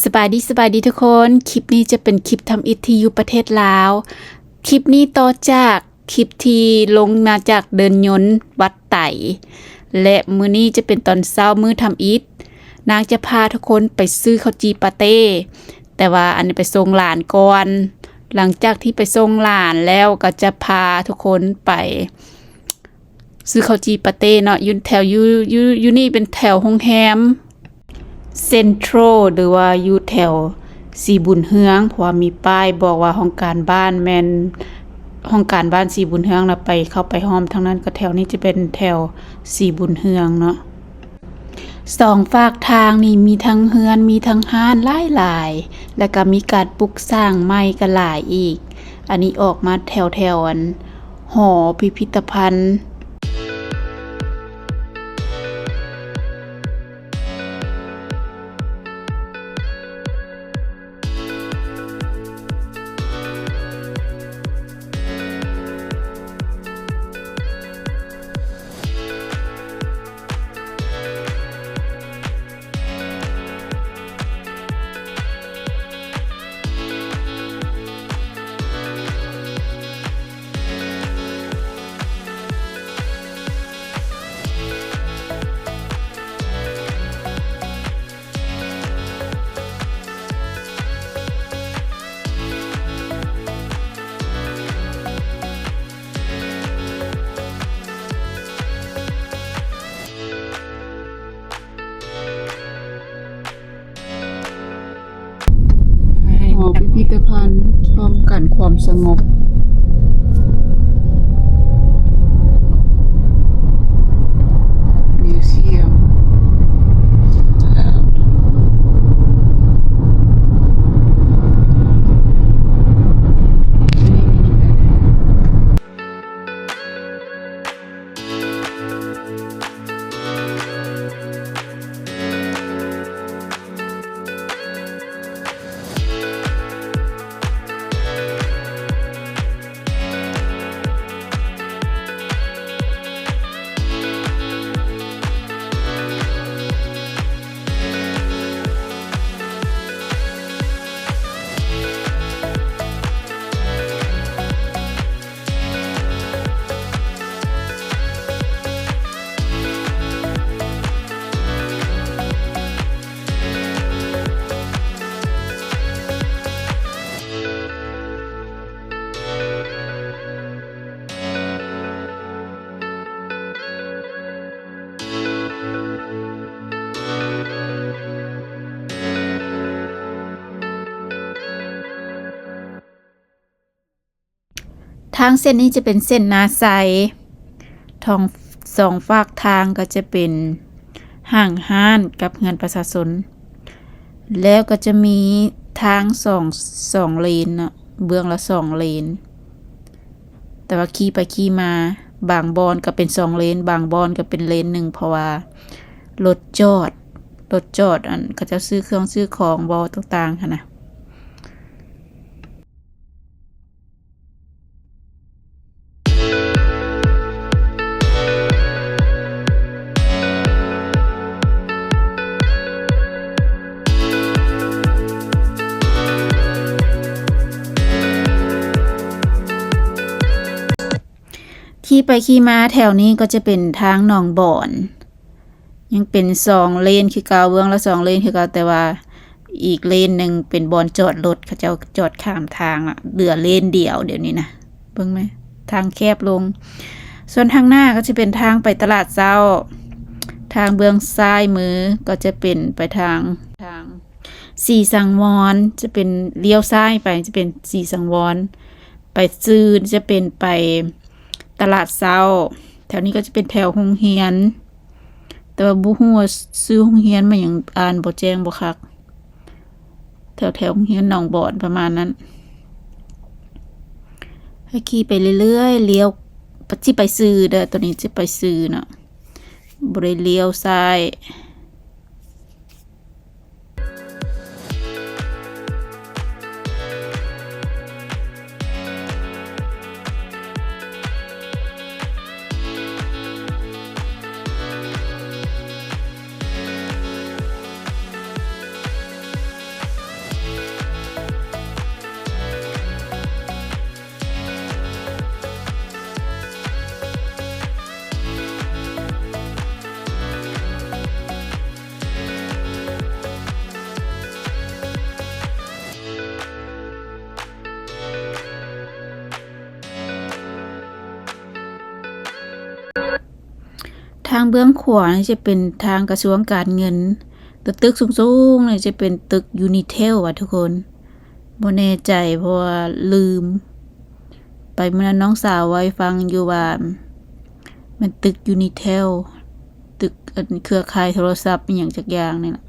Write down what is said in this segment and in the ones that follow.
สบายดีทุกคนคลิปนี้จะเป็นคลิปทำอิฐที่อยู่ประเทศลาวคลิปนี้ต่อจากคลิปที่ลงมาจากเดินยนต์วัดไต่และมื้อนี้จะเป็นตอนเช้ามื้อทำอิฐนางจะพาทุกคนไปซื้อข้าวจีปาเต้แต่ว่าอันนี้ไปส่งหลานก่อนหลังจากที่ไปส่งหลานแล้วก็จะพาทุกคนไปซื้อข้าวจีปาเต้เนาะอยู่แถวอยู่นี่เป็นแถวโรงแรมเซ็นทรัลหรือว่าอยู่แถวสีบุญเฮืองเพราะว่ามีป้ายบอกว่าห้องการบ้านแม่นห้องการบ้านสีบุญเฮืองนะไปเข้าไปห้อมทั้งนั้นก็แถวนี้จะเป็นแถวสีบุญเฮืองเนาะสองฝากทางนี่มีทั้งเฮือนมีทั้งห้านหลายๆแล้วก็มีการปลูกสร้างใหม่ก็หลายอีกอันนี้ออกมาแถวอันหอพิพิธภัณฑ์หอพิพิธภัณฑ์ป้องกันความสงบมิวเซียมทางเส้นนี้จะเป็นเส้นนาไซทองสองฝากทางก็จะเป็นห้างห้านกับเงินประชาชนแล้วก็จะมีทางสองเลนเนาะเบื้องละ2เลนแต่ว่าขี่ไปขี่มาบางบอนก็เป็น2เลนบางบอนก็เป็นเลน1เพราะว่ารถจอดอันก็จะซื้อเครื่องซื้อของบอต่างๆค่ะนะขี่ไปขี่มาแถวนี้ก็จะเป็นทางหนองบ่อนยังเป็น2เลนคือเก่าเบื้องละ2เลนคือเก่าแต่ว่าอีกเลนหนึ่งเป็นบ่อนจอดรถเขาจะจอดข้ามทางอ่ะเหลือเลนเดียวเดี๋ยวนี้นะเบิ่งไหมทางแคบลงส่วนทางหน้าก็จะเป็นทางไปตลาดเช้าทางเบื้องซ้ายมือก็จะเป็นไปทางสีสังวรจะเป็นเลี้ยวซ้ายไปจะเป็นสีสังวรไปซื่อจะเป็นไปตลาดเช้าแถวนี้ก็จะเป็นแถวโรงเรียนแต่ว่าบ่ฮู้ว่าซื้อโรงเรียนมาหยังอ่านบ่แจ้งบ่คักแถวโรงเรียนหนองบ่อนประมาณนั้นให้ขี่ไปเรื่อยๆเลี้ยวสิไปซื้อเด้อตัวนี้สิไปซื้อเนาะบ่ได้เลี้ยวซ้าย ท างเบื้องขวานี่จะเป็นทางกระทรวงการเงินตึกสูงๆนี่จะเป็นตึกยูนิเทลว่ะทุกคนบ่แน่ใจเพราะว่าลืมไปเมื่อนั้นน้องสาวไว้ฟังอยู่ว่ามันตึกยูนิเทลตึกเครือข่ายโทรศัพท์อหย่างจักอย่างนี่ล่ะ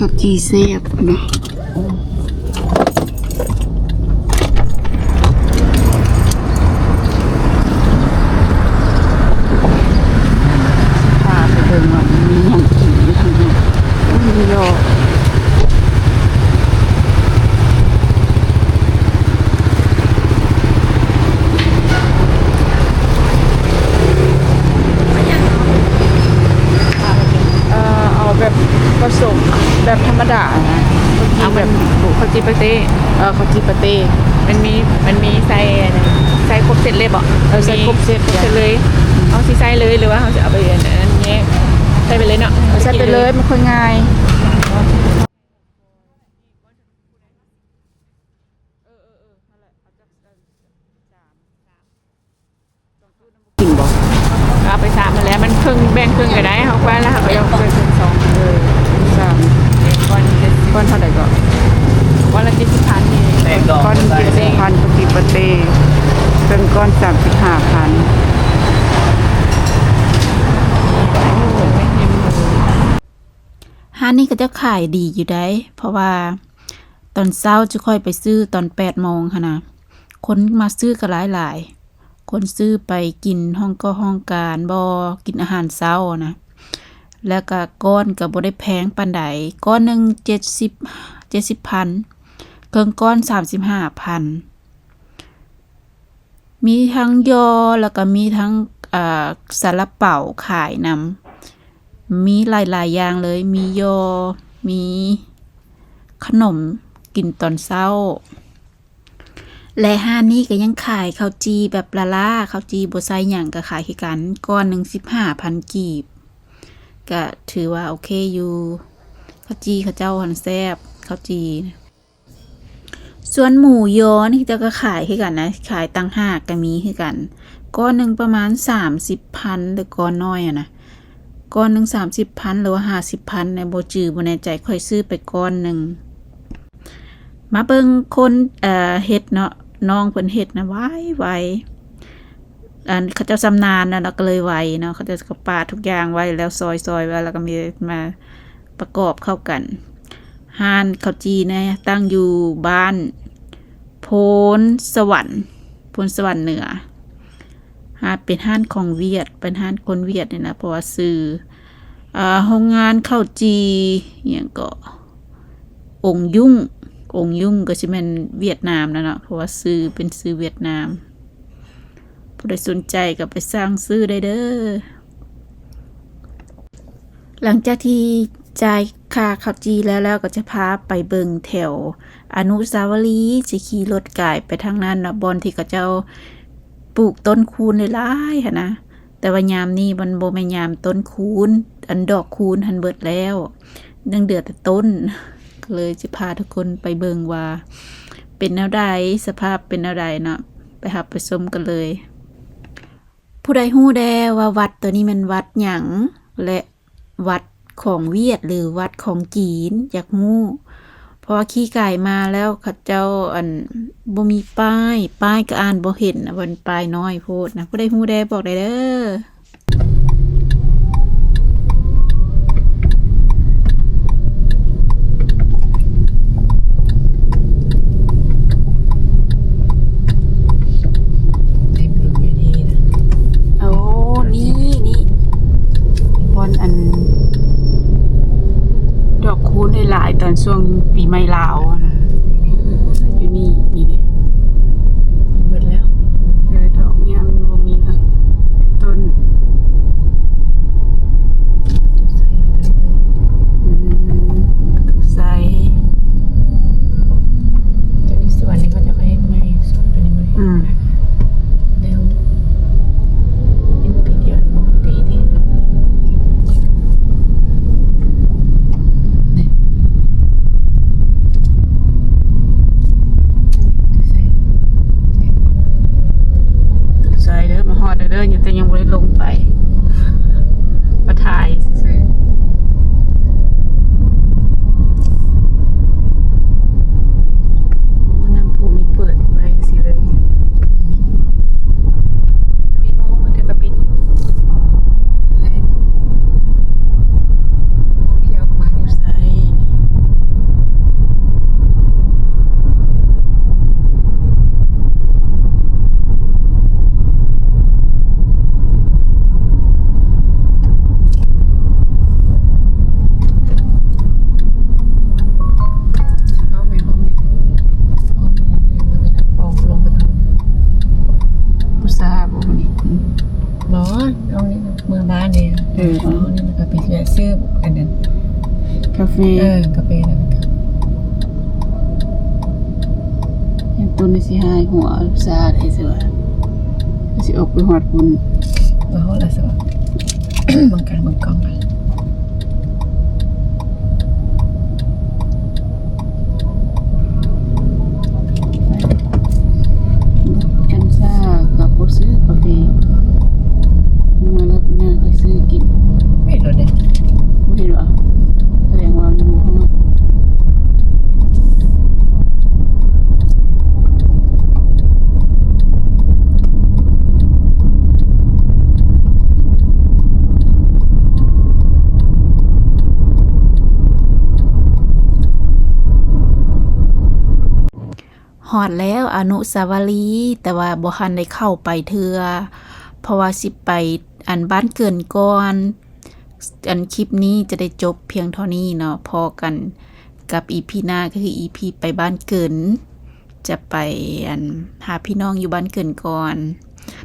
กับจีเซียบนะพาไปเดินว่ามีอย่างกินอยู่ทางนี้มีโยเอาแบบผสมแบบธรรมดานะเอาแบบข้าวจีปาเต้ข้าวจีปาเต้มันมีใส่ครบเสร็จเลยบ่ใส่ครบเสร็จเลยเอาสิใส่เลยหรือว่าเขาจะเอาไปอันนั้นแยกใส่ไปเลยเนาะใส่ไปเลยมันค่อยง่ายกินบ่เอาไป3มาแล้วมันครึ่งแบ่งครึ่งก็ได้เขาแคว้นแล้วเขาก็ยกเป็น2เลย3ก้อนเท่าไหร่ก็ก้อนละ70,000นี่ก้อน70,000ปกติปเต้เป็นก้อน35,000ห้านนี้ก็จะขายดีอยู่ได้เพราะว่าตอนเช้าจะค่อยไปซื้อตอน8 โมงค่ะนะคนมาซื้อก็หลายคนซื้อไปกินห้องการกินอาหารเช้านะแล้วก็ก้อนก็บ่ได้แพงปานใดก้อนหนึ่ง70,000เครื่องก้อน35,000มีทั้งยอแล้วก็มีทั้งซาลาเปาขายนำมีหลายอย่างเลยมียอมีขนมกินตอนเช้าและห้านนี้ก็ยังขายข้าวจีแบบละข้าวจีบ่ใส่หยังก็ขายคือกันก้อนหนึ่ง15,000 กีบก็ถือว่าโอเคอยู่ข้าวจีเขาเจ้าหันแซ่บข้าวจีส่วนหมูยอนี่จะก็ขายคือกันนะขายตั้งหากก็มีคือกันก้อนหนึ่งประมาณ30,000หรือก้อนน้อยนะก้อนหนึ่ง30,000หรือว่า50,000ในบ่จื้อบ่แน่ใจค่อยซื้อไปก้อนหนึ่งมาเบิ่งคนเฮ็ดเนาะน้องเพิ่นเฮ็ดนะไวเขาเจ้าชำนาญนะแล้วก็เลยไวเนาะเขาจะปาดทุกอย่างไว้แล้วซอยไว้แล้วก็มีมาประกอบเข้ากันห้านข้าวจีเนี่ยตั้งอยู่บ้านโพนสวรรค์เหนือเป็นห้านของเวียดเป็นห้านคนเวียดเนี่ยนะเพราะว่าซื้อโรงงานข้าวจีอย่างก็โอ องค์ยุ่งองค์ยุ่งก็สิแม่นเวียดนามนะเนาะเพราะว่าซื้อเป็นซื้อเวียดนามผู้ใดสนใจก็ไปสร้างซื้อได้เด้อหลังจากที่จ่ายค่าข้าวจีแล้วก็จะพาไปเบิงแถวอนุสาวรีย์สิขี่รถกายไปทางนั้นเนาะบอนที่เขาเจ้าปลูกต้นคูนหลายๆหั่นนะแต่ว่ายามนี้มันบ่แม่นยามต้นคูนอันดอกคูนหันเบิดแล้วยังเดือแต่ต้นก็เลยจะพาทุกคนไปเบิงว่าเป็นแนวใดสภาพเป็นแนวใดเนาะไปหับไปชมกันเลยผู้ใดฮู้แด้ว่าวัดตัวนี้มันวัดหยังและวัดของเวียดหรือวัดของจีนอยากฮู้เพราะว่าขี่ไก่มาแล้วเขาเจ้าอันบ่มีป้ายก็อ่านบ่เห็นวันป้ายน้อยโพดนะผู้ใดฮู้แด้บอกได้เด้อดอกคูณหลายๆตอนช่วงปีใหม่ลาวนะอยู่นี่นี่หมดแล้วดอกเนี่ยมันบ่มีนะต้นใส่ตัวนี้ส่วนนี้ก็จะให้ไม่ส่วนตัวนี้มันเร็วเป็นปีเดียวมองปีเดียวเดินอยู่แต่ยังไม่ได้ลงไปมาถ่ายซื้อน้ำพุนี่เปิดไปสิเลยมีโมมันจะมาปิดแรงเที่ยวมาอยู่ไซนี่มันก็เป็นซื้ออันนั้นกาแฟกาแฟนะครับยังต้นในสิหายหัวลูกซาได้สิว่าสิออกไปหอดปุ่นมาหอดละสิว่าบังการบังกองไปกันซ่ากับโบซื้อกาแฟมาแล้วน่าเคยซื้อกินไม่เห็นหรอเนี่ยไม่เห็นหรอแสดงว่าอยู่ห้องฮอดแล้วอนุสาวรีย์แต่ว่าบ่ทันได้เข้าไปเทื่อเพราะว่าสิไปอันบ้านเกินก่อนอันคลิปนี้จะได้จบเพียงเท่านี้เนาะพอกันกับ EP หน้าก็คือ EP ไปบ้านเกินจะไปอันหาพี่น้องอยู่บ้านเกินก่อน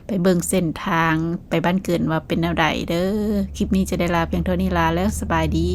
ไปเบิ่งเส้นทางไปบ้านเกินว่าเป็นแนวใดเด้อคลิปนี้จะได้ลาเพียงเท่านี้ลาแล้วสบายดี